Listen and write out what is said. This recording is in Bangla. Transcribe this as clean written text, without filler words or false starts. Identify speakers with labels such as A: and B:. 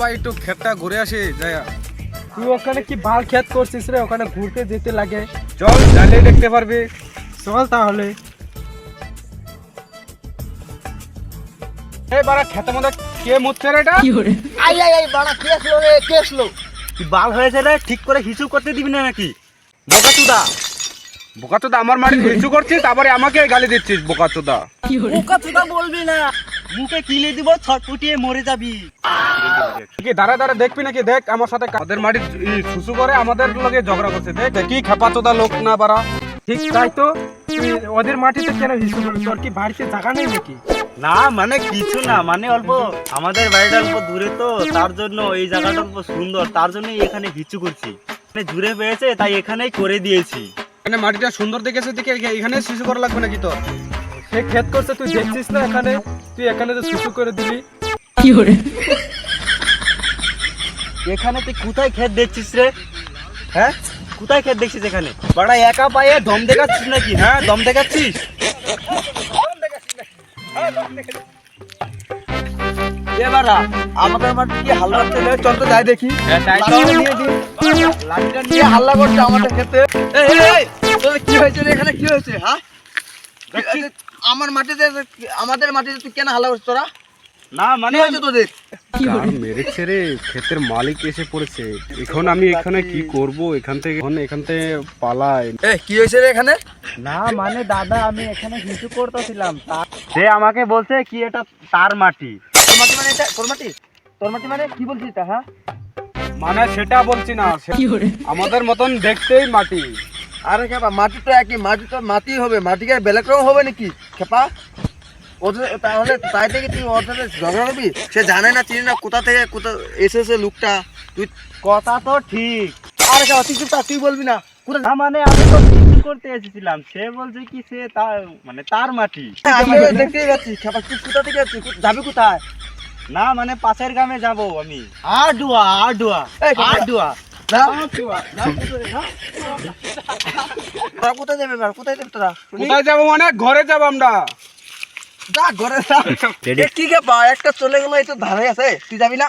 A: ভাই একটু ক্ষেতটা ঘুরে আসি যাই।
B: তুই ওখানে কি বাল খেত করছিস রে? ওখানে ঘুরতে যেতে লাগে।
A: চল যাইলেই দেখতে পারবি।
B: চল তাহলে।
A: এই বাড়া ক্ষেতের মধ্যে কে মুচ্ছে রে এটা?
C: আই আই আই বাড়া কে আসলো রে, কে আসলো?
D: কি বাল হয়েছে রে? ঠিক করে হিসু করতে দিবি না নাকি? বোকাচুদা
A: বোকাচোদা আমার মাটি হিচু করছিস, তারপরে আমাকে গালি দিচ্ছিস বোকাচোদা।
C: বোকা চোদা বলবি না।
D: মুখে কিলে দিব, ছটফটিয়ে মরে যাবি।
A: কি দাঁড়া দাঁড়া দেখবি নাকি? দেখ আমার সাথে ওদের মাটি শুশু করে আমাদের লগে ঝগড়া করছে। দেখ কি খেপাচোদা লোক না বাড়া।
B: ঠিক তাই তো। তুই ওদের মাটিতে কেন হিসু করবি? তোর কি বাড়িতে জায়গা নেই নাকি?
D: না মানে কিছু না, মানে অল্প আমাদের বাড়িটা অল্প দূরে তো, তার জন্য এই জায়গাটা অল্প সুন্দর, তার জন্য এখানে হিচু করছি। মানে দূরে পেয়েছে তাই এখানেই করে দিয়েছি।
A: মানে মাটিটা সুন্দর দেখেছে দেখে এখানে শিশু করা লাগবে নাকি তোর?
B: সে ক্ষেত করছে, তুই দেখছিস না এখানে? তুই এখানে তো শুশু করে দিলি।
D: এখানে তুই কোথায় ক্ষেত দেখছিস রে? হ্যাঁ, কোথায় ক্ষেত দেখছিস এখানে? বাড়া একা পায়ে দম দেখাচ্ছিস নাকি? হ্যাঁ, দম দেখাচ্ছিস?
C: এবারা আমাদের মাঠে কি হাল্লা চলে, চল তো যাই দেখি। লাঠিটা নিয়ে হাল্লা করছে আমাদের ক্ষেতে। এই এই এই তোদের কি হয়েছে রে? এখানে কি হয়েছে? হ্যাঁ আমার মাটিতে, আমাদের মাটিতে তুই কেন হাল্লা করছিস তোরা?
D: না
C: কি
D: মানে
C: হয়েছে তোদের?
A: মেরেছে রে, ক্ষেতের মালিক এসে পড়েছে। এখন আমি এখানে কি করব? এখান থেকে পালাই।
C: এই কি হয়েছে রে এখানে?
D: না মানে দাদা, আমি এখানে হিসু করতেছিলাম, সে আমাকে বলছে কি এটা তার মাটি।
C: তোর মাটি মানে এটা তোর মাটি? তোর মাটি মানে কি বলছিস এটা? হ্যাঁ
A: মানে সেটা বলছি না, আমাদের মতন দেখতেই মাটি।
C: আরে খেপা, মাটি তো একই, মাটি তো মাটি হবে, মাটিকে বেলেগ রকম হবে নাকি খেপা? ওদের তাহলে তাই থেকে তুই ওর সাথে ঝগড়া করবি? সে জানে না, চিনি না কোথা থেকে কোথা এসেছে লোকটা। তুই
D: কথা তো ঠিক।
C: আরে খেপা তুই চুপ থাক, তুই বলবি না কোথা।
D: না মানে আমি তো হিসু করতে এসেছিলাম, সে বলছে কি সে তার মানে তার মাটি।
C: আমি দেখতেই পাচ্ছি খেপা, তুই কোথা থেকে যাচ্ছিস? যাবি কোথায়?
D: না মানে পাশের গ্রামে যাব আমি। আডুয়া
C: এই খেপা,
D: আডুয়া
C: যা। তোরা কোথায় যাবে এবার? কোথায় যাবে তোরা? শুনি।
A: কোথায় যাবো মানে? ঘরে যাবো আমরা।
C: যা ঘরে যা। এ কি খেপা, একটা চলে গেল, এই তো ধারে আছে, তুই যাবি না?